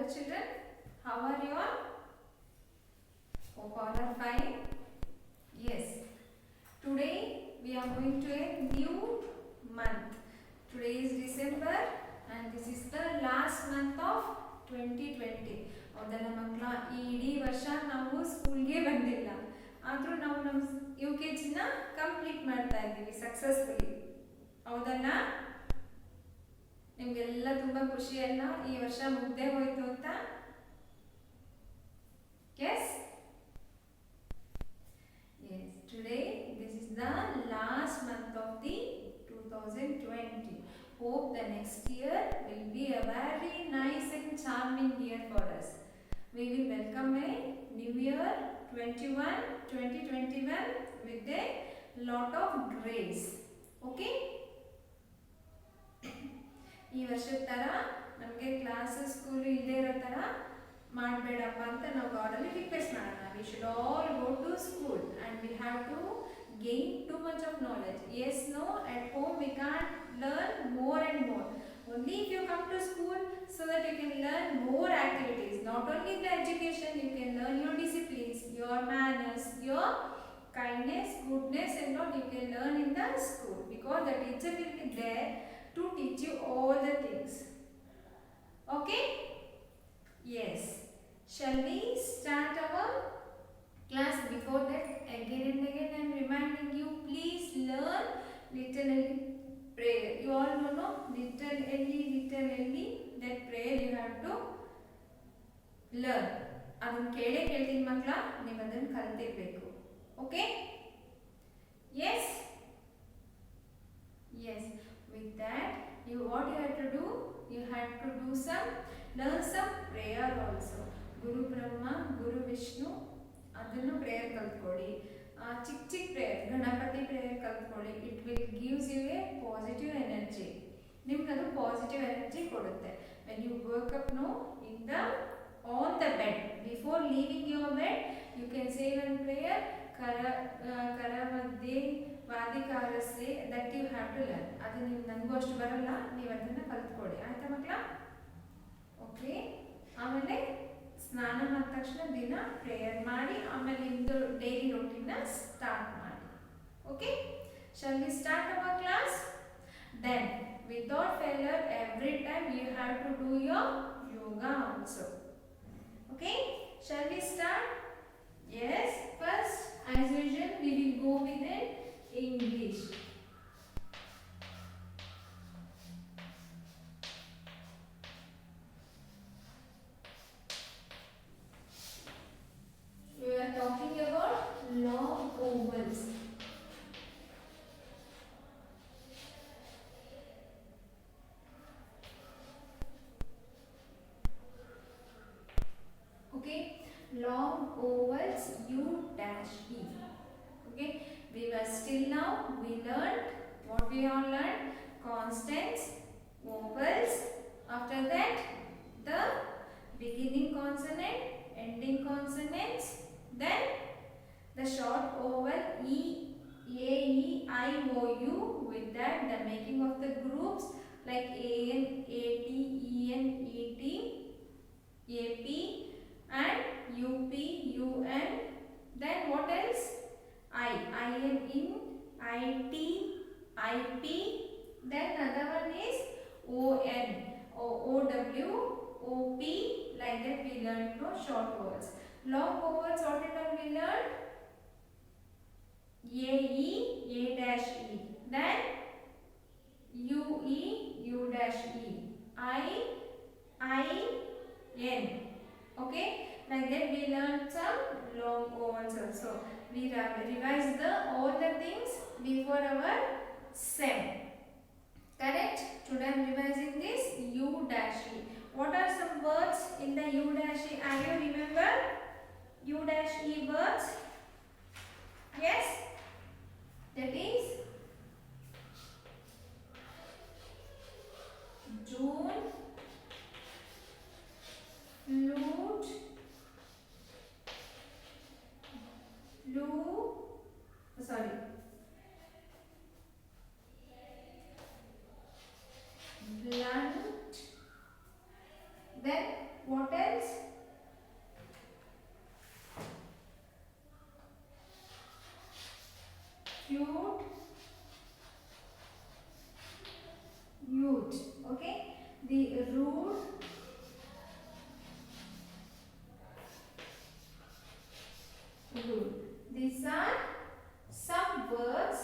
children? How are you all? Hope all are fine. Yes. Today we are going to a new month. Today is December and this is the last month of 2020. ಹೌದಲ್ಲ ಮಕ್ಕಳ, ಈ ಇಡೀ ವರ್ಷ ನಾವು ಸ್ಕೂಲ್ಗೆ ಬಂದಿಲ್ಲ, ಆದರೂ ನಾವು ನಮ್ಮ UKG ಕಂಪ್ಲೀಟ್ ಮಾಡ್ತಾ ಇದ್ದೀವಿ ಸಕ್ಸಸ್ಫುಲಿ. ಹೌದಲ್ಲ? ನಿಮಗೆಲ್ಲ ತುಂಬ ಖುಷಿಯಲ್ಲ ಈ ವರ್ಷ ಮುಗ್ದೇ ಹೋಯ್ತು ಅಂತ? S? Yes, today this is the last month of the 2020. Hope the next year will be a very nice and charming year for us. We will welcome a new year 2021 with a lot of grace. Okay? ಈ ವರ್ಷದ ಥರ ನಮಗೆ classes school ಇಲ್ಲದೆ ಇರೋ ಥರ ಮಾಡಬೇಡಪ್ಪ ಅಂತ ನಾವು ಗಾಡಲ್ಲಿ ರಿಕ್ವೆಸ್ಟ್ ಮಾಡೋಣ. We should all go to school and we have to gain too much of knowledge. Yes, no, at home we can't learn more and more. Only if you come to school so that you can learn more activities. Not only the education, you can learn your disciplines, your manners, your kindness, goodness and all you can learn in the school, because the teacher will be there to teach you all the things. Okay? Yes. Shall we start our class? Before that, again and again I am reminding you, please learn little prayer. You all know, no? Little that prayer you have to learn. ಅದನ್ನು ಕೇಳೇ ಕೇಳ್ತೀನಿ ಮಕ್ಕಳ, ನೀವು ಅದನ್ನು ಕಲ್ತಿರ್ಬೇಕು. Okay? Yes? Yes. With that, what you have to do? You have to learn some prayer also. Guru Brahma, Guru Vishnu, ಅದನ್ನು prayer ಕಲ್ತ್ಕೊಳ್ಳಿ. ಚಿಕ್ಕ ಪ್ರೇಯರ್, ಗಣಪತಿ ಪ್ರೇಯರ್ ಕಲ್ತ್ಕೊಳ್ಳಿ. It will gives you a positive energy. ನಿಮ್ಗೆ ಅದು positive energy ಕೊಡುತ್ತೆ. When you work up no in the on the bed, before leaving your bed you can say one prayer, ಕರ ಮಧ್ಯೆ ವಾದಿಕಾರಸ್ಸೆ, that you have to learn. ಅದು ನೀವು ನನಗೂ ಅಷ್ಟು ಬರಲ್ಲ, ನೀವು ಅದನ್ನು ಕಲ್ತ್ಕೊಳ್ಳಿ. ಆಯ್ತಾ ಮಕ್ಕಳ? ಓಕೆ. ಆಮೇಲೆ ಸ್ನಾನ ಮಾಡಿದ ತಕ್ಷಣ ದಿನ ಪ್ರೇಯರ್ ಮಾಡಿ, ಆಮೇಲೆ ನಿಮ್ಮದು ಡೈಲಿ ರೊಟೀನ್ನ ಸ್ಟಾರ್ಟ್ ಮಾಡಿ. Okay? Shall we start our class? Then without failure every time you have to do your yoga also. Okay? Shall we start? Yes. First, as usual, we will go with an English. We are talking about long ovals. Okay, long ovals U dash E. Okay, we were still now we learned what we all learned: constants, ovals. After that, the beginning consonant, ending consonants. Then the short oval E, A, E, I, O, U. With that, the making of the groups like A N, A T, E N, E T, A P, and U P, U N. Then what else? I N, in, I T, I P. Then another one is O N, O W, O P. Like that we learned no short vowels. Long vowels, what did we learn? A E, A dash E. Then U E, U dash E. I N. Okay? Like that we learned some long vowels also. We revised all the things before our SEM. Correct? Today I am revising this U dash E. What are some words in the U dash E? Are you remember U dash E words? Yes? That is June, flute, blunt, then What else? Cute, huge. Okay. The rude, rude. These are some words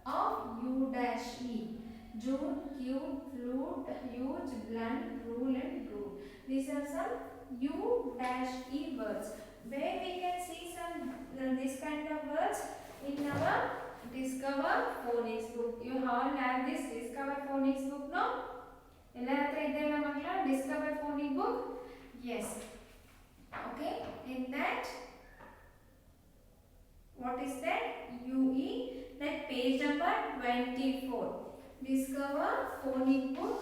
of U dash E. Jude, cute, flute, huge, blunt, rule and rude. These are some U dash E words. Where we can see some this kind of words in our Discover Phonics book. You all have this Discover Phonics book, no? ಎಲ್ಲರ ಹತ್ರ ಇದೆಯಲ್ಲ ಮಕ್ಕಳ Discover Phonics book? Yes. Okay. In that, what is that? UE. That page number 24. Discover Phonics book.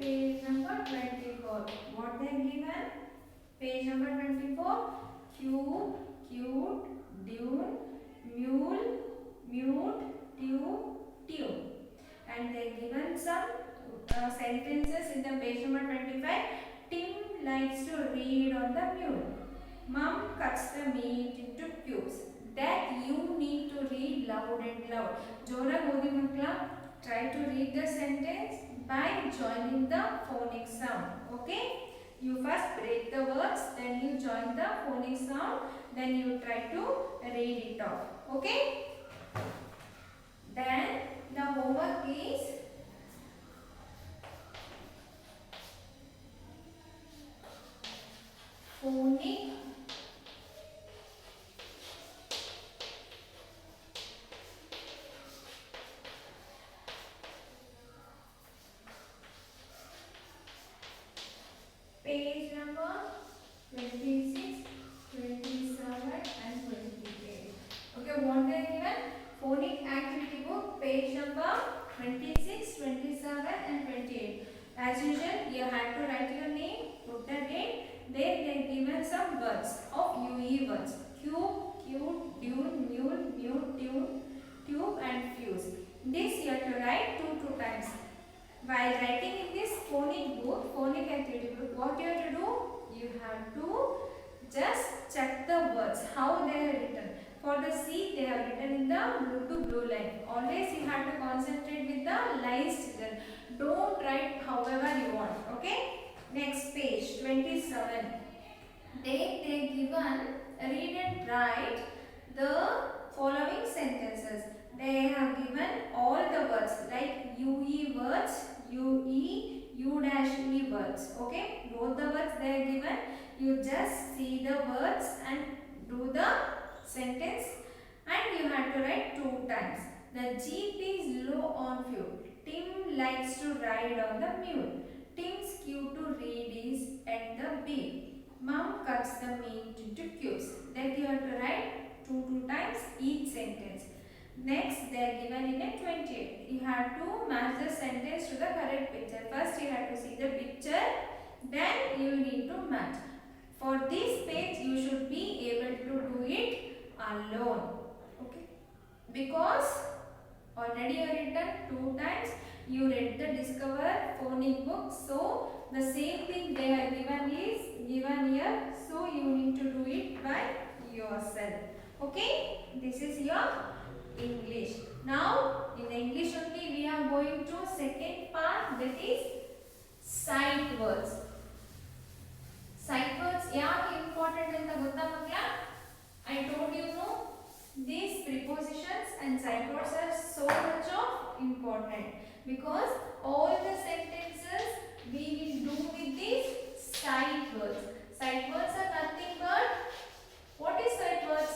Page number 24. What they given? Page number 24. Cube, cute, dune, mule, mute, tube, tube. And they given some sentences in the page number 25. Tim likes to read on the mule. Mom cuts the meat into cubes. That you need to read loud and loud. Jora Godi Makla, try to read the sentence by joining the phonic sound. Okay? You first break the words, then you join the phonic sound, then you try to read it off. Okay? Then the homework is phonic page number 26, 27 and 28. Okay, what they given? Phonic activity book, page number 26, 27 and 28. As usual, you have to write your name, put the date. Then they given some words of UE words. Cube, cute, dune, mule, mute, tune, tube and fuse. This you have to write two times. While writing in this phonic book, phonic activity book, what you have to do? You have to just check the words, how they are written. For the C, they are written in the blue to blue line. Always you have to concentrate with the lines written. Don't write however you want. Okay? Next page, 27. They given read and write the following sentences. They have given all the words like UE words, UE, U dash E words. Okay? Both the words they are given. You just see the words and do the sentence and you have to write 2 times. The jeep is low on fuel. Tim likes to ride on the mule. Tim's cue to read is at the beat. Mom cuts the meat into cubes. That you have to write 2 times each sentence. Next, they are given in a 28. You have to match the sentence to the correct picture. First, you have to see the picture. Then, you need to match. For this page, you should be able to do it alone. Okay? Because already you written 2 times. You read the Discover Phonic book. So, the same thing they are given is given here. So, you need to do it by yourself. Okay? This is your English. Now, in English only we are going to second part, that is sight words. Sight words yaake important anta gotta makla? I told you no, these prepositions and sight words are so much of important because all the sentences we will do with these sight words. Sight words are nothing but, what is sight words?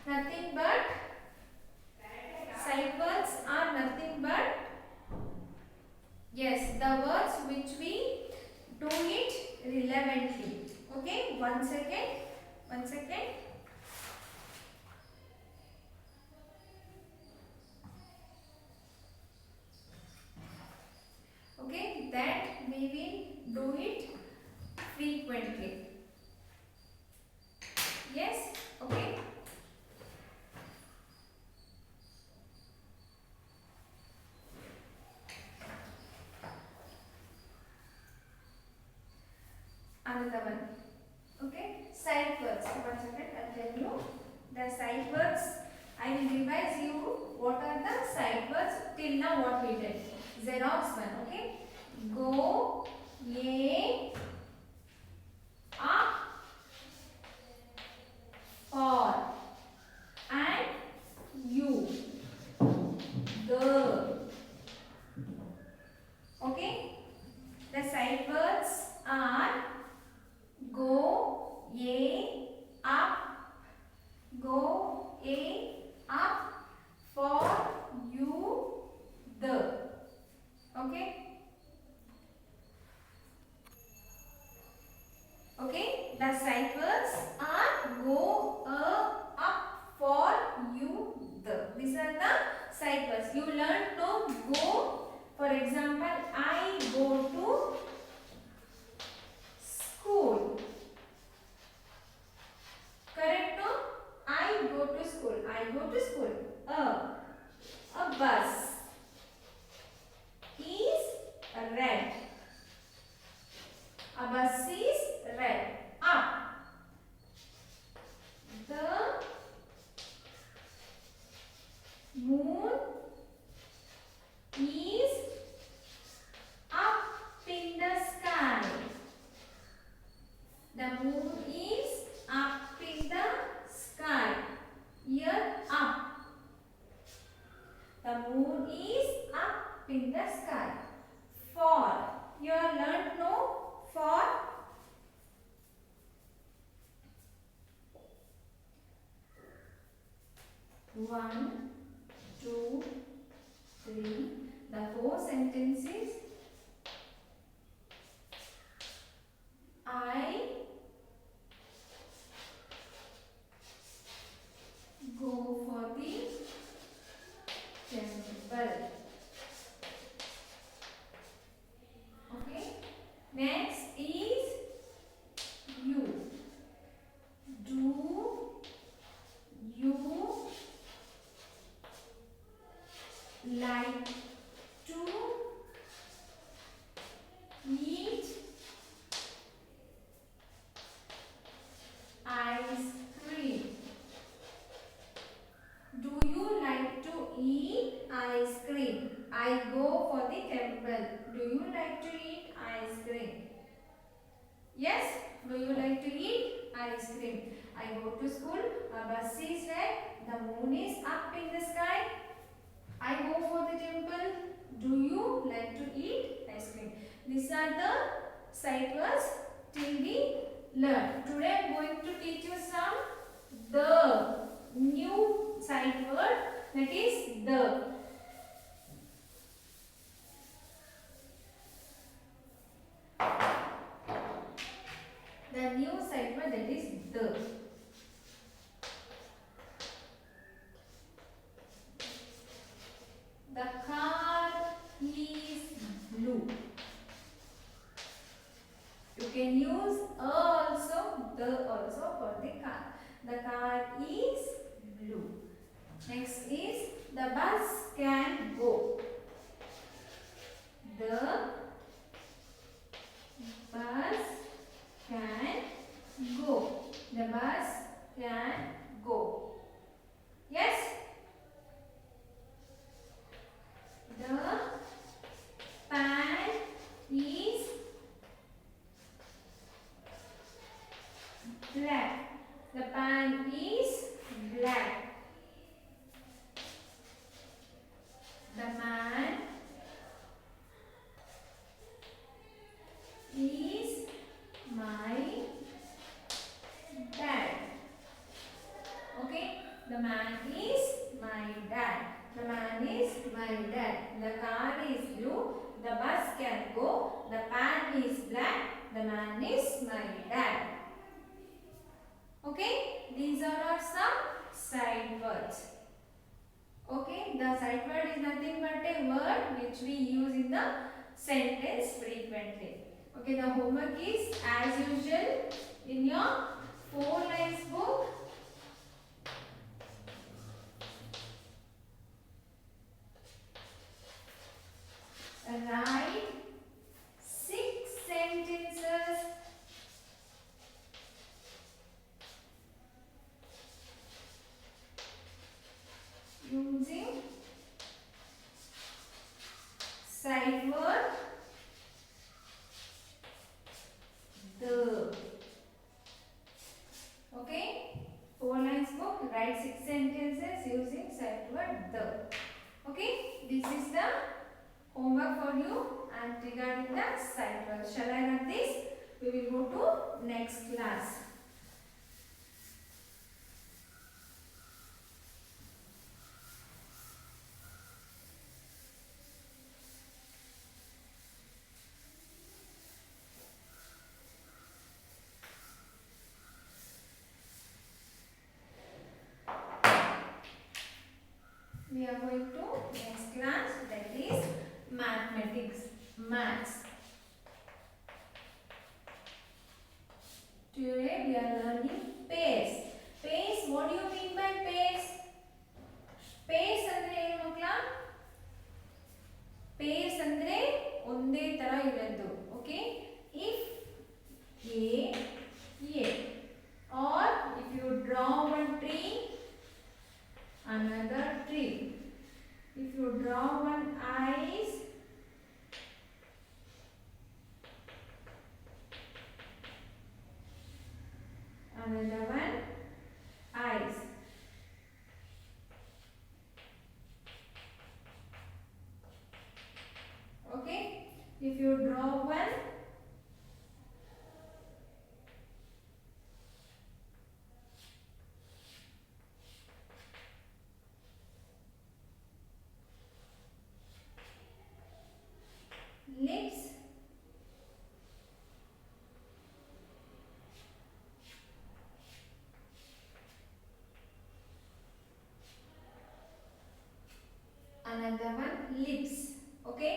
Nothing but, sight words are nothing but, yes, the words which we do it relevantly. Okay, one second. Okay, that we will do it frequently. Yes, okay. Another one. Okay, side words. One second, I'll tell you the side words. I will revise you what are the side words till now what we did. Xerox one. Okay, go, ye, up, for, and you, the. Okay, the side words are go, ye, up, go, ye, up, for, you, the. Okay. Okay, the side words are go, up, for, you, the. These are the side words. You learn to go. For example, I go to school. Correct? No? I go to school. I go to school. A bus is red. A bus is red. Up. The moon is up in the sky. The moon is up in the sky. Here up. The moon is up in the sky. For. You have learned no? For. One, two, three. The four sentences. I go for the temple. Okay. Next is you. Do you like to eat ice cream? Do you like to eat ice cream? I go for the temple. Do you like to eat ice cream? Yes? Do you like to eat ice cream? I go to school. A bus is red. The moon is up in the sky. I go for the temple. Do you like to eat ice cream? These are the sight words till we learn. Today I am going to teach you some the new sight word, that is the. The new sight word, that is the. The car is blue. You can use also, the also for the car. The car is blue. Next is the bus can go. The bus can go. The bus can go. Yes? The pan is black. The pan is black. The man is my dad. Okay? The man is my dad. The man is my dad. The car is blue. The bus can go. The pan is black. The man is my dad. Okay? These are our some side words. Okay? The side word is nothing but a word which we use in the sentence frequently. Okay? The homework is as usual in your 4 lines book. the. Okay, this is the homework for you and regarding the side work. Shall I write this? We will go to next class. We are going to next class, that is mathematics, maths. Today we are learning pairs. Pairs, what do you mean by pairs? Pairs andre ಏನು ಮಕ್ಕಳ? Pairs andre ಒಂದೇ ತರ ಇರೋದು. Okay? If A or if you draw one tree, another tree. If you draw one eyes, another one eyes. Okay, if you draw one lips, another one lips. Okay,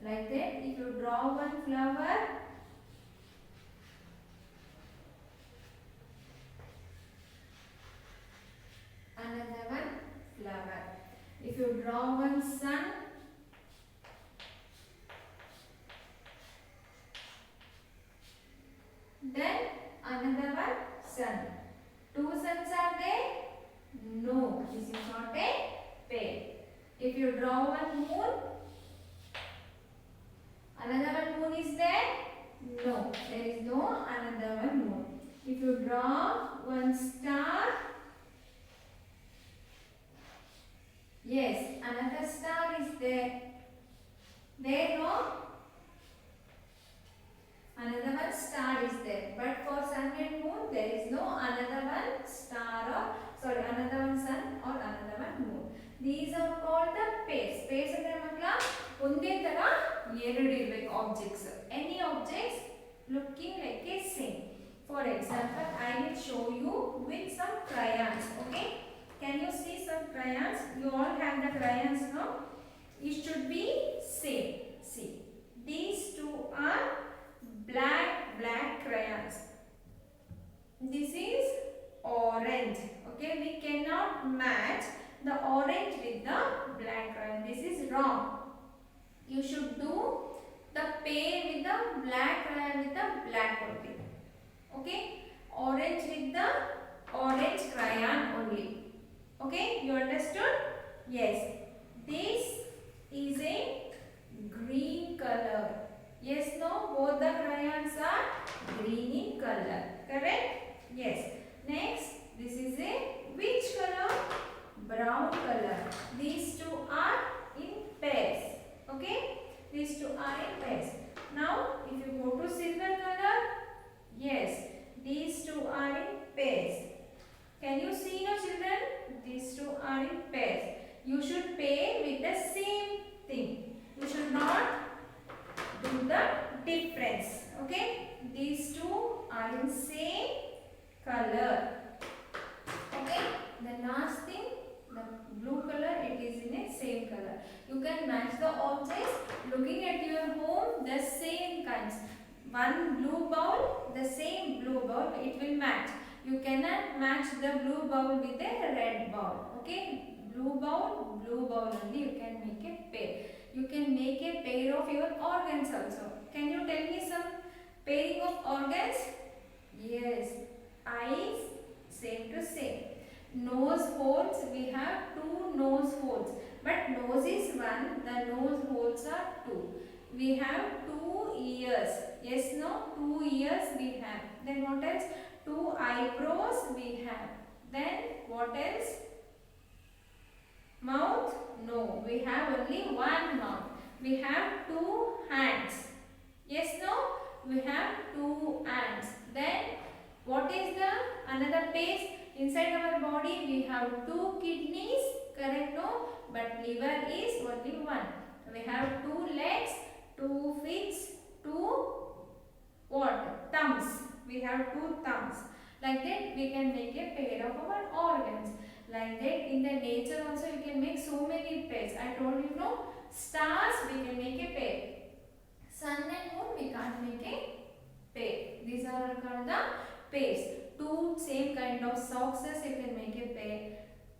like that. If you draw one flower, another one flower. If you draw one sun, then another one sun. Two suns are there? No, this is not a pair. If you draw one moon, another one moon is there? No, there is no another one moon. If you draw one star, yes, another star is there. There no? Another one star is there. But for sun and moon, there is no another one star or sorry, another one sun or another one moon. These are called the pairs. Pairs ಅಂದ್ರೆ ಮಕ್ಕಳ ಒಂದೇ ತರ ಎರಡು ಇರಬೇಕು objects. Any objects looking like a same. For example, I will show you with some crayons. Okay? Can you see some crayons? You all have the crayons now. It should be same. See, these two are black crayons. This is orange. Okay, we cannot match the orange with the black crayon. This is wrong. You should do the pair with the black crayon with the black only. Okay, orange with the orange crayon only. Okay, you understood? Yes, this is a green color. Yes, no, both the crayons are green in color. Correct? Yes. Next, this is a which color? Brown color. These two are in pairs. Okay? These two are in pairs. Now, if you go to silver color, yes, these two are in pairs. Can you see now, children? These two are in pairs. You should pair with the same thing. You should not do the difference. Okay? These two are in same color. Okay? The last thing, the blue color, it is in a same color. You can match the objects looking at your home, the same kinds. One blue bowl, the same blue bowl, it will match. You cannot match the blue bowl with a red bowl. Okay? Blue bowl only you can make a pair. You can make a pair of your organs also. Can you tell me some pairing of organs? Yes. Eyes, same to same. Nose holes, we have two nose holes. But nose is one, the nose holes are two. We have 2 ears. Yes, no? 2 ears we have. Then what else? 2 eyebrows we have. Then what else? Mouth? No, we have only one mouth. We have two hands. Yes, no? We have two hands. Then what is the another place inside our body? We have two kidneys, correct? No, but liver is only one. We have two legs, two feet, two what? Thumbs. We have two thumbs. Like that we can make a pair of our organs. Like that in the nature also you can make so many pairs. I told you, no, stars we can make a pair. Sun and moon we can't make a pair. These are called the pairs. Two same kind of socks you can make a pair,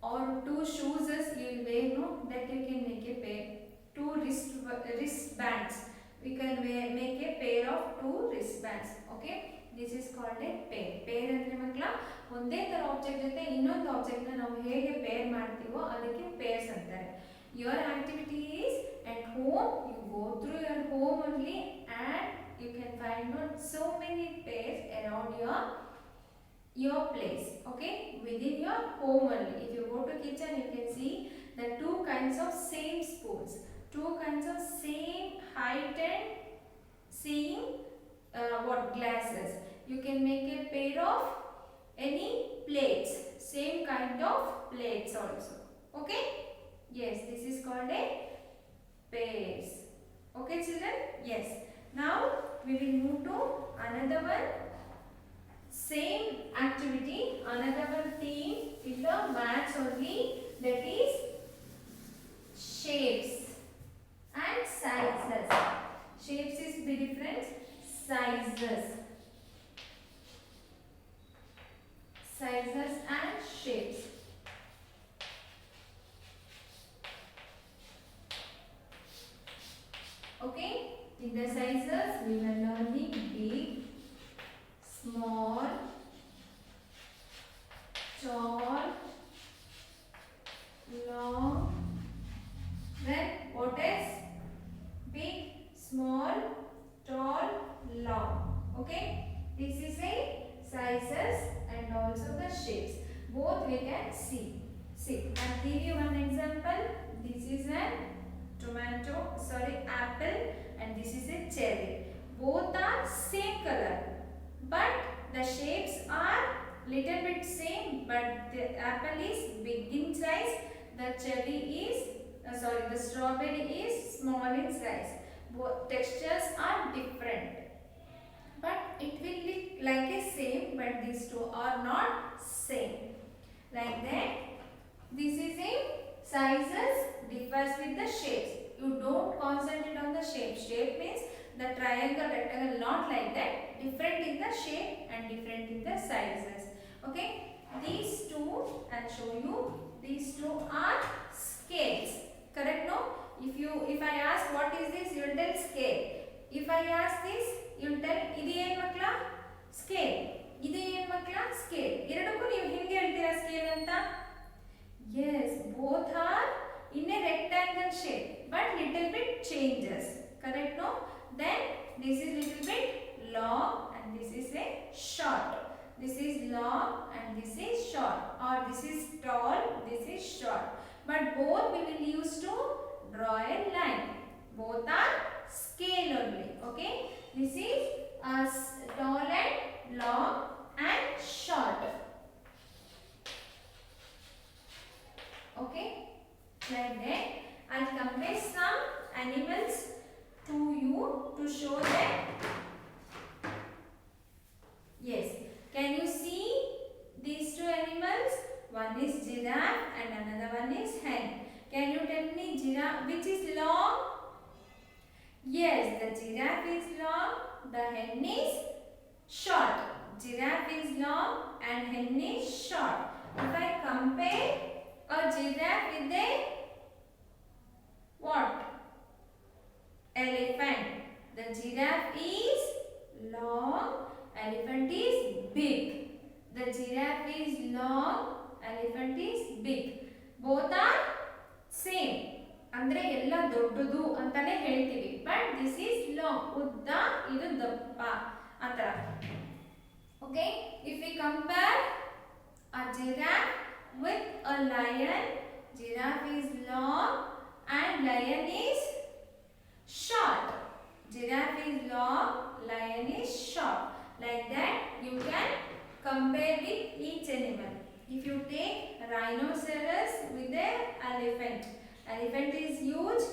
or two shoes you will wear, no, that you can make a pair. Two wristbands we can make a pair of two wristbands. Okay, this is called a pair. Pair ಅಂದ್ರೆ ಮಕ್ಕಳ ಒಂದೇ ತರ object ಜೊತೆ ಇನ್ನೊಂದು object ನ ನಾವು ಹೇಗೆ peer ಮಾಡ್ತೀವೋ ಅದಕ್ಕೆ ಪೇರ್ಸ್ ಅಂತಾರೆ. Your activity is at home. You go through your home only and you can find out so many pairs around your place. Okay, within your home only. If you go to kitchen, you can see the two kinds of same spoons, two kinds of same height and seeing what glasses. You can make a pair of any plates, same kind of plates also. Okay, yes, this is called a pairs. Okay children, yes. Now we will move to another one, same activity, another one theme in the maths only, that is shapes and sizes. Shapes is be different, sizes and shapes. Okay, in the sizes we were learning big, small, tall, long. Then what is big, small, tall, long? Okay, this is a sizes and also the shapes. Both we can see. I'll give you one example. This is an apple, and this is a cherry. Both are same color, but the shapes are little bit same, but the apple is big in size, the cherry is the strawberry is small in size. Both textures are different, but it will look like a same, but these two are not same. Like that, this is a sizes differs with the shapes. You don't concentrate on the shape. Shape means the triangle, rectangle, not like that. Different in the shape and different in the sizes. Okay, these two I'll show you. These two are scales. Correct? No? If I ask what is this, you will tell scale. If I ask this, you will tell idu yen makla scale. Idu yen makla scale. Eradukku ನೀವು ಹೆಂಗೆ ಹೇಳ್ತೀರಾ scale ಅಂತ? Yes, both are in a rectangle shape, but little bit changes. Correct? No? Then this is little bit long and this is a short. This is long and this is short, or this is tall, this is short. But both we will use to draw a line. Both are scale only. Okay, this is tall and long and short. Okay, like that I'll compare some animals to you to show that. Yes, can you see these two animals? One is giraffe and another one is hen. Can you tell me giraffe which is long? Yes, the giraffe is long, the hen is short. Giraffe is long and hen is short. If I compare a giraffe with a what? Elephant. The giraffe is long, elephant is big. The giraffe is long, elephant is big. Both are same. ಅಂದ್ರೆ ಎಲ್ಲ ದೊಡ್ಡದು ಅಂತಾನೆ ಹೇಳ್ತೀವಿ, but this is long, ಉದ್ದ, ಇದು ದಪ್ಪ ಆತರ. Okay, if we compare a giraffe with a lion, Giraffe is long and lion is short. Giraffe is long, lion is short. Like that you can compare with each animal. If you take rhinoceros with the elephant, elephant is huge,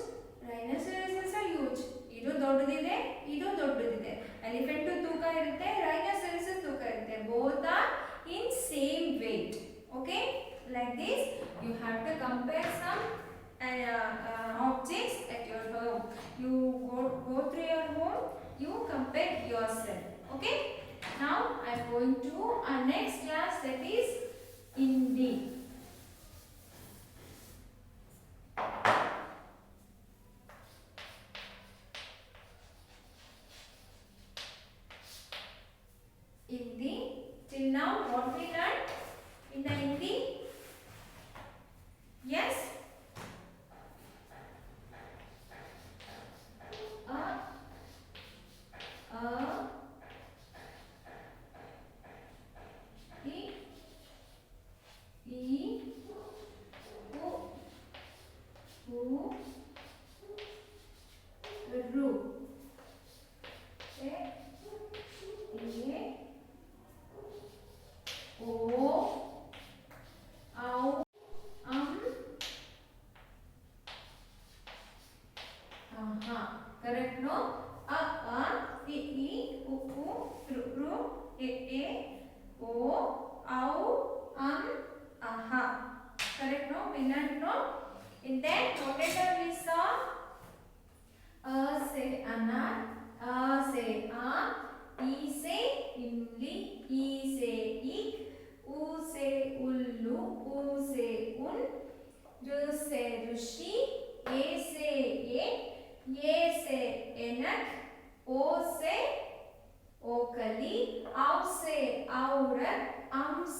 rhinoceros is also huge. ಇದು ದೊಡ್ಡದಿದೆ, ಇದು ದೊಡ್ಡದಿದೆ. Elephant ತೂಕ ಇರುತ್ತೆ, rhinoceros ತೂಕ ಇರುತ್ತೆ. Both are in same weight. Okay, like this you have to compare some objects at your home. You go through your home, you compare yourself. Okay, now I am going to our next class, that is Hindi. Hindi. Till now what we learned in the Hindi? Yes. Correct, no? A, I, U, ru, e, o, au, aha. Correct, no? We learned, no? In that, whatever we saw, a say anar, a say a, e say imli, e say ik, u say ullu, u say un, ru say rushi, a say ye, ये से एनक, ओ से ओकली, औ से औरत,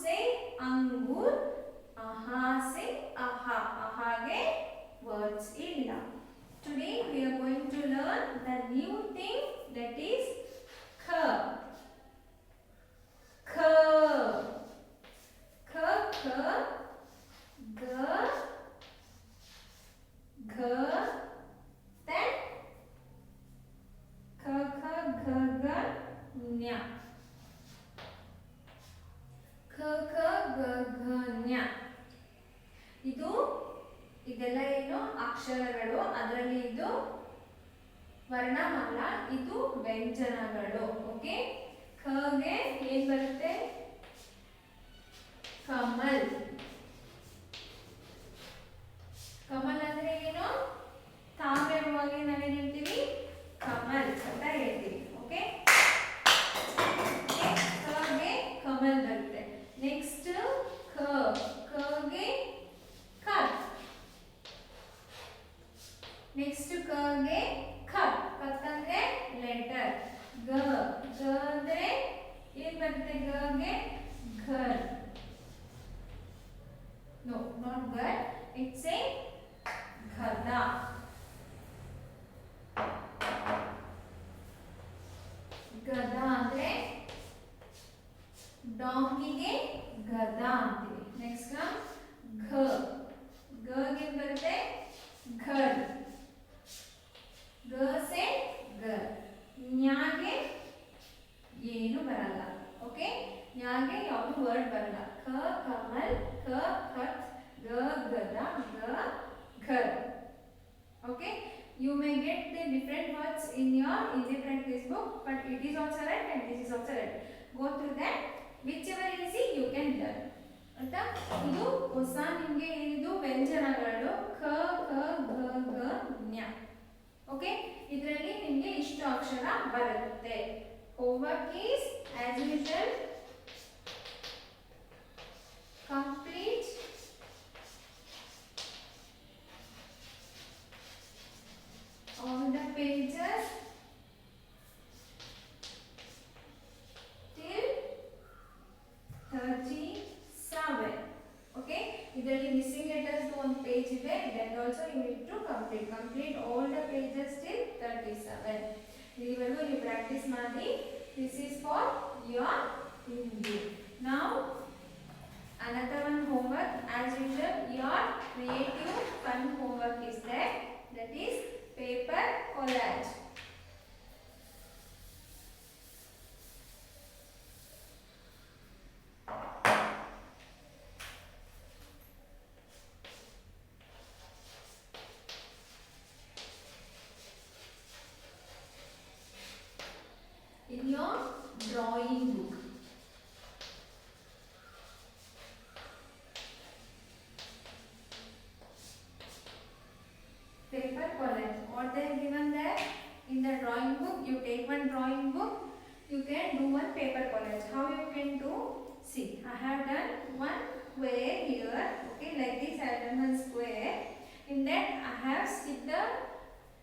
से अंगूर, aha से aha. Ahage words illa. Today we are going to learn the new thing, that is kh. Kh, kh, kh, g, gh, then kha kha gha gha nya. Kha kha gha gha nya. ಇದೆಲ್ಲ ಏನು ಅಕ್ಷರಗಳು, ಅದರಲ್ಲಿ ಇದು ವರ್ಣಮಾಲ, ಇದು ವ್ಯಂಜನಗಳು. Okay, ಖಗೆ ಏನ್ ಬರುತ್ತೆ? ಕಮಲ್. ಕಮಲ್ ಅಂದ್ರೆ ಏನು? ತಾಮ್ರವಾಗಿ ನಾವೇನು ಹೇಳ್ತೀವಿ? ಕಮಲ್ ಅಂತ ಹೇಳ್ತೀವಿ. ಓಕೆ, ಖಗೆ ಕಮಲ್ ಬರುತ್ತೆ. ನೆಕ್ಸ್ಟ್ ಖಗೆ ಕತ್. ನೆಕ್ಸ್ಟ್ ಖಗೆ ಖತ್. ಖತ್ ಅಂದ್ರೆ ಲೆಟರ್. ಗ ಅಂದ್ರೆ ಏನ್ ಬರುತ್ತೆ? ಗೆ ಘರ್. ನೋ, ನಾಟ್ ಘರ್, ಇಟ್ಸ್ ಎ ಗದ. ಗದ ಅಂದ್ರೆ ಡಾಂಕಿಗೆ ಗದ ಅಂತೀವಿ. ನೆಕ್ಸ್ಟ್ ಘ. ಗೆ ಬರುತ್ತೆ ಘರ್. ಗ ಸೆ ಗರ್. ನ್ಯಾಗೆ ಏನು ಬರಲ್ಲ. ಓಕೆ, ನ್ಯಾಗೆ ಯಾವುದು ವರ್ಡ್ ಬರಲ್ಲ. ಖ ಕಮಲ್, ಖ ಖತ್, ಗ ಗದ, ಗ ಘರ್. Okay, you may get the different words in your easy practice book, but it is also right and this is also right. Go through that, whichever easy you can learn. ಆಯ್ತಾ? ಇದು ಹೊಸ ನಿಮಗೆ ಇದು ವ್ಯಂಜನಗಳು ಖ ಖ ಗ ಘ ಜ್ಞ. ಓಕೆ, ಇದರಲ್ಲಿ ನಿಮಗೆ ಇಷ್ಟು ಅಕ್ಷರ ಬರುತ್ತೆ. Homework is as usual complete all the pages till 37. Okay, ಇದರಲ್ಲಿ ಮಿಸ್ಸಿಂಗ್ ಲೆಟರ್ಸ್ ಒಂದು ಪೇಜ್ ಇದೆ, that also you need to complete all the pages till 37. ಇಲ್ಲಿವರೆಗೂ ನೀವು ಪ್ರಾಕ್ಟೀಸ್ ಮಾಡಿ. This is for your Hindi. Now another one homework. homework. As usual, your creative fun homework is that is paper collage. In your drawing book. Paper collage. What they have given there in the drawing book, you take one drawing book, you can do one paper collage. How you can do? See, I have done one square here. Okay, like this I have done one square. In that I have stick the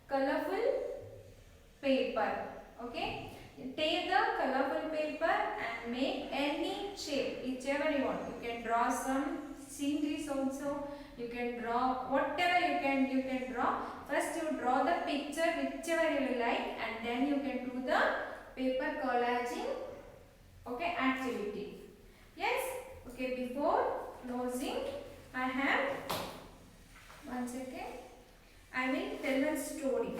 colorful paper. Okay. Take the colorful paper and make any shape, whichever you want. You can draw some sceneries also. You can draw whatever you can draw. First you draw the picture whichever you like, and then you can do the paper collaging, okay, activity. Yes. Okay. Before closing, I have one second. I will tell one story.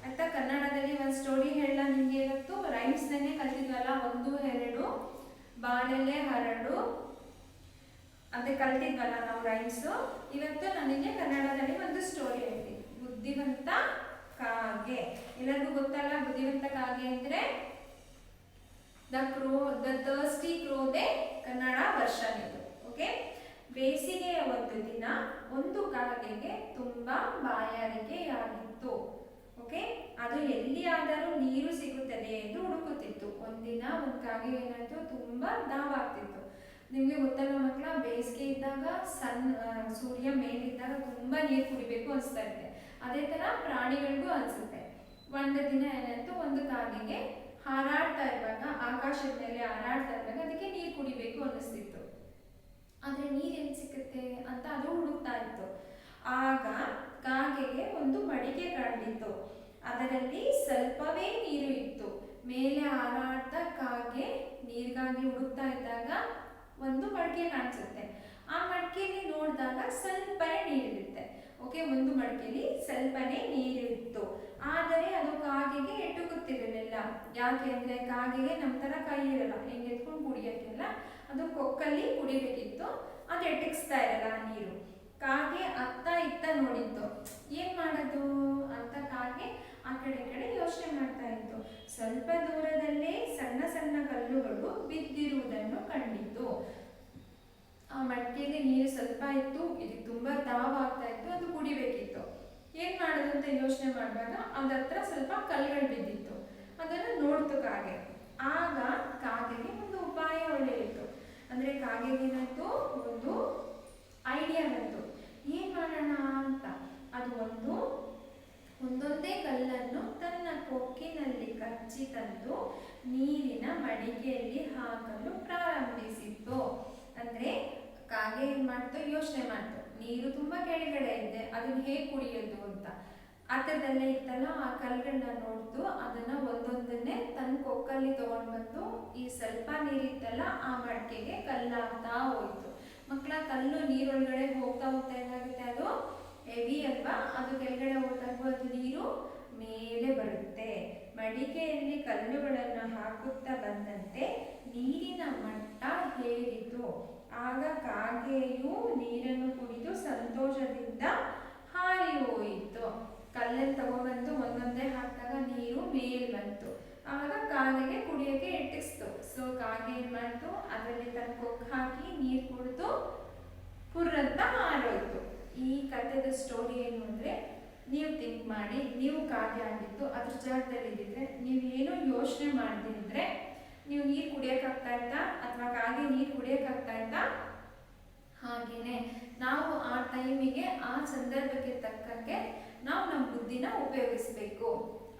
ಆಯ್ತಾ, ಕನ್ನಡದಲ್ಲಿ ಒಂದು story ಹೇಳ ನಿಮಗೆ. ಇವತ್ತು ರೈಮ್ಸ್ನೇ ಕಲ್ತಿದ್ವಲ್ಲ, 1 2 ಬಾಳೆಲೆ ಹರಡು ಅಂತ ಕಲ್ತಿದ್ವಲ್ಲ ನಾವು rhymes. ಇವತ್ತು ನನಗೆ ಕನ್ನಡದಲ್ಲಿ ಒಂದು ಸ್ಟೋರಿ ಹೇಳ್ತೀನಿ. ಬುದ್ಧಿವಂತ ಕಾಗೆ. ಎಲ್ಲರಿಗೂ ಗೊತ್ತಲ್ಲ ಬುದ್ಧಿವಂತ ಕಾಗೆ ಅಂದರೆ ದ ಥರ್ಸ್ಟಿ ಕ್ರೋದೆ ಕನ್ನಡ ವರ್ಷನ್ ಇದು. ಓಕೆ. ಬೇಸಿಗೆಯ ಒಂದು ದಿನ ಒಂದು ಕಾಗೆಗೆ ತುಂಬಾ ಬಾಯಾರಿಕೆಯಾಗಿತ್ತು. ಓಕೆ. ಅದು ಎಲ್ಲಿಯಾದರೂ ನೀರು ಸಿಗುತ್ತದೆ ಎಂದು ಹುಡುಕುತ್ತಿತ್ತು. ಒಂದಿನ ಒಂದು ಕಾಗೆ ಏನಾಯ್ತು, ತುಂಬಾ ದಾವಾಗ್ತಿತ್ತು. ನಿಮಗೆ ಗೊತ್ತಲ್ಲ ಮಕ್ಕಳ, ಬೇಸಿಗೆ ಇದ್ದಾಗ ಸೂರ್ಯ ಮೇಲಿದ್ದಾಗ ತುಂಬಾ ನೀರು ಕುಡಿಬೇಕು ಅನಿಸ್ತಾ ಇರುತ್ತೆ. ಅದೇ ತರ ಪ್ರಾಣಿಗಳಿಗೂ ಅನಿಸುತ್ತೆ. ಒಂದು ದಿನ ಏನಾಯ್ತು, ಒಂದು ಕಾಗೆಗೆ ಹಾರಾಡ್ತಾ ಇರುವಾಗ, ಆಕಾಶದ ಮೇಲೆ ಹಾರಾಡ್ತಾ ಇರುವಾಗ ಅದಕ್ಕೆ ನೀರು ಕುಡಿಬೇಕು ಅನ್ನಿಸ್ತಿತ್ತು. ಆದ್ರೆ ನೀರು ಎಲ್ಲಿ ಸಿಗುತ್ತೆ ಅಂತ ಅದು ಹುಡುಕ್ತಾ ಇತ್ತು. ಆಗ ಕಾಗೆಗೆ ಒಂದು ಮಡಿಕೆ ಕಂಡಿತ್ತು. ಅದರಲ್ಲಿ ಸ್ವಲ್ಪವೇ ನೀರು ಇತ್ತು. ಮೇಲೆ ಹಾರಾಡ್ತಾ ಕಾಗೆ ನೀರಿಗಾಗಿ ಹುಡುಕ್ತಾ ಇದ್ದಾಗ ಒಂದು ಮಡಿಕೆ ಕಾಣಿಸುತ್ತೆ. ಆ ಮಡಿಕೆಯಲ್ಲಿ ನೋಡಿದಾಗ ಸ್ವಲ್ಪನೇ ನೀರಿರುತ್ತೆ. ಓಕೆ. ಒಂದು ಮಡಿಕೆಯಲ್ಲಿ ಸ್ವಲ್ಪನೇ ನೀರಿತ್ತು. ಆದರೆ ಅದು ಕಾಗೆಗೆ ಎಟುಕುತ್ತಿರಲಿಲ್ಲ. ಯಾಕೆ ಅಂದ್ರೆ ಕಾಗೆಗೆ ನಮ್ಮ ತರ ಕೈ ಇರಲ್ಲ, ಹೆಂಗೆ ಎತ್ಕೊಂಡು ಕುಡಿಯೋಕ್ಕೆಲ್ಲ. ಅದು ಕೊಕ್ಕಲ್ಲಿ ಕುಡಿಬೇಕಿತ್ತು. ಅದು ಎಟಕಿಸ್ತಾ ಇರಲ್ಲ ಆ ನೀರು. ಕಾಗೆ ಅತ್ತ ಇತ್ತ ನೋಡಿತ್ತು. ಏನ್ ಮಾಡೋದು ಅಂತ ಕಾಗೆ ಆ ಕಡೆ ಈ ಕಡೆ ಯೋಚನೆ ಮಾಡ್ತಾ ಇತ್ತು. ಸ್ವಲ್ಪ ದೂರದಲ್ಲೇ ಸಣ್ಣ ಸಣ್ಣ ಕಲ್ಲುಗಳು ಬಿದ್ದಿರುವುದನ್ನು ಕಂಡಿತು. ಆ ಮಡಿಕೆಯಲ್ಲಿ ನೀರು ಸ್ವಲ್ಪ ಇತ್ತು, ಇದಕ್ಕೆ ತುಂಬಾ ದಾವಾಗ್ತಾ ಇತ್ತು, ಅದು ಕುಡಿಬೇಕಿತ್ತು. ಏನ್ ಮಾಡೋದು ಅಂತ ಯೋಚನೆ ಮಾಡುವಾಗ ಅದ್ರ ಹತ್ರ ಸ್ವಲ್ಪ ಕಲ್ಲುಗಳು ಬಿದ್ದಿತ್ತು. ಅದನ್ನು ನೋಡ್ತು ಕಾಗೆ. ಆಗ ಕಾಗೆಗೆ ಒಂದು ಉಪಾಯ ಒಳ್ಳೆಯಿತ್ತು. ಅಂದ್ರೆ ಕಾಗೆಗೆ ಏನಾಯ್ತು, ಒಂದು ಐಡಿಯಾ ಬಂತು. ಏನ್ ಮಾಡೋಣ ಅಂತ. ಅದು ಒಂದೊಂದೇ ಕಲ್ಲನ್ನು ತನ್ನ ಕೊಕ್ಕಿನಲ್ಲಿ ಕಚ್ಚಿ ತಂದು ನೀರಿನ ಮಡಿಕೆಯಲ್ಲಿ ಹಾಕಲು ಪ್ರಾರಂಭಿಸಿತ್ತು. ಅಂದ್ರೆ ಕಾಗೆ ಏನ್ ಮಾಡ್ತು, ಯೋಚನೆ ಮಾಡ್ತು, ನೀರು ತುಂಬಾ ಕೆಳಗಡೆ ಇದೆ, ಅದನ್ನ ಹೇಗೆ ಕುಡಿಯೋದು ಅಂತ. ಹತ್ತಿರದಲ್ಲೇ ಇತ್ತಲ್ಲ ಆ ಕಲ್ಲುಗಳನ್ನ ನೋಡ್ತು. ಅದನ್ನ ಒಂದೊಂದನ್ನೇ ತನ್ನ ಕೊಕ್ಕಲ್ಲಿ ತಗೊಂಡ್ ಬಂದು ಈ ಸ್ವಲ್ಪ ನೀರಿತ್ತಲ್ಲ ಆ ಮಡಿಕೆಗೆ ಕಲ್ಲಾಗ್ತಾ ಹೋಯ್ತು. ಮಕ್ಕಳ, ಕಲ್ಲು ನೀರೊಳಗಡೆ ಹೋಗ್ತಾ ಏನಾಗುತ್ತೆ, ಅದು ಹೆವಿ ಅಲ್ವಾ, ಅದು ಕೆಳಗಡೆ ಹೋದಾಗ ಅದು ನೀರು ಮೇಲೆ ಬರುತ್ತೆ. ಮಡಿಕೆಯಲ್ಲಿ ಕಲ್ಲುಗಳನ್ನು ಹಾಕುತ್ತಾ ಬಂದಂತೆ ನೀರಿನ ಮಟ್ಟ ಏರಿತು. ಆಗ ಕಾಗೆಯು ನೀರನ್ನು ಕುಡಿದು ಸಂತೋಷದಿಂದ ಹಾರಿ ಹೋಯಿತು. ಕಲ್ಲಲ್ಲಿ ತಗೊಬಂದು ಒಂದೊಂದೇ ಹಾಕಿದಾಗ ನೀರು ಮೇಲ್ ಬಂತು. ಆಗ ಕಾಗೆಗೆ ಕುಡಿಯೋಕೆ ಎಟ್ಟಿಸ್ತು. ಸೊ ಕಾಗೆ ಏನ್ ಮಾಡ್ತು, ಅದರಲ್ಲಿ ತನ್ನ ಕೊಕ್ಕು ಹಾಕಿ ನೀರು ಕುಡಿದು ಪುರ್ರಂತ ಹಾರೋಯ್ತು. ಈ ಕಥೆದ ಸ್ಟೋರಿ ಏನು ಅಂದ್ರೆ, ನೀವು ಥಿಂಕ್ ಮಾಡಿ, ನೀವು ಕಾಗೆ ಆಗಿತ್ತು ಅದ್ರ ಜಾಗದಲ್ಲಿ ಇದ್ದಿದ್ರೆ ನೀವೇನು ಯೋಚನೆ ಮಾಡದಿದ್ರೆ ನೀವು ನೀರು ಕುಡಿಯೋಕ್ಕಾಗ್ತಾ ಇತ್ತಾ, ಅಥವಾ ಕಾಗೆ ನೀರು ಕುಡಿಯೋಕ್ಕಾಗ್ತಾ ಇತ್ತಾ? ಹಾಗೇನೆ ನಾವು ಆ ಟೈಮಿಗೆ ಆ ಸಂದರ್ಭಕ್ಕೆ ತಕ್ಕಂಗೆ ನಾವು ನಮ್ಮ ಬುದ್ಧಿನ ಉಪಯೋಗಿಸ್ಬೇಕು.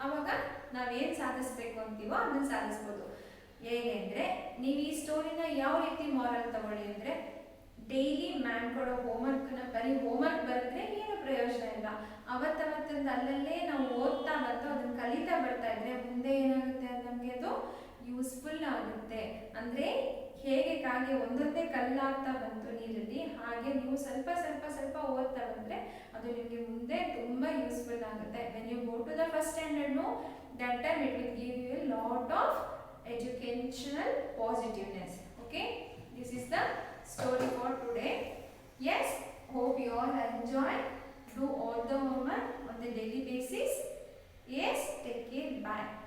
ಅವಾಗ ನಾವೇನು ಸಾಧಿಸ್ಬೇಕು ಅಂತೀವೋ ಅದನ್ನ ಸಾಧಿಸ್ಬೋದು. ಹೇಗೆ ಅಂದರೆ, ನೀವು ಈ ಸ್ಟೋರಿನ ಯಾವ ರೀತಿ ಮಾರಲ್ ತಗೊಳ್ಳಿ ಅಂದರೆ, ಡೈಲಿ ಮ್ಯಾಮ್ ಕೊಡೋ ಹೋಮ್ವರ್ಕ್ನ ಬರೀ ಹೋಮ್ವರ್ಕ್ ಬರೆದ್ರೆ ಏನು ಪ್ರಯೋಜನ ಇಲ್ಲ. ಅವತ್ತವತ್ತೊಂದು ಅಲ್ಲಲ್ಲೇ ನಾವು ಓದ್ತಾ ಬಂತು ಅದನ್ನು ಕಲಿತಾ ಬರ್ತಾ ಇದ್ರೆ ಮುಂದೆ ಏನಾಗುತ್ತೆ, ನಮಗೆ ಅದು ಯೂಸ್ಫುಲ್ ಆಗುತ್ತೆ. ಅಂದರೆ ಹೇಗೆ ಕಾಗೆ ಒಂದೊಂದೇ ಕಲ್ಲಾಗ್ತಾ ಬಂತು ನೀರಲ್ಲಿ, ಹಾಗೆ ನೀವು ಸ್ವಲ್ಪ ಸ್ವಲ್ಪ ಸ್ವಲ್ಪ ಓದ್ತಾ ಬಂದರೆ ಅದು ನಿಮಗೆ ಮುಂದೆ ತುಂಬ ಯೂಸ್ಫುಲ್ ಆಗುತ್ತೆ. When you go to the first standard no, that time it will give you a lot of educational positiveness. Okay, this is the story for today. Yes, hope you all enjoy. Do all the homework on the daily basis. Yes, take care. Bye.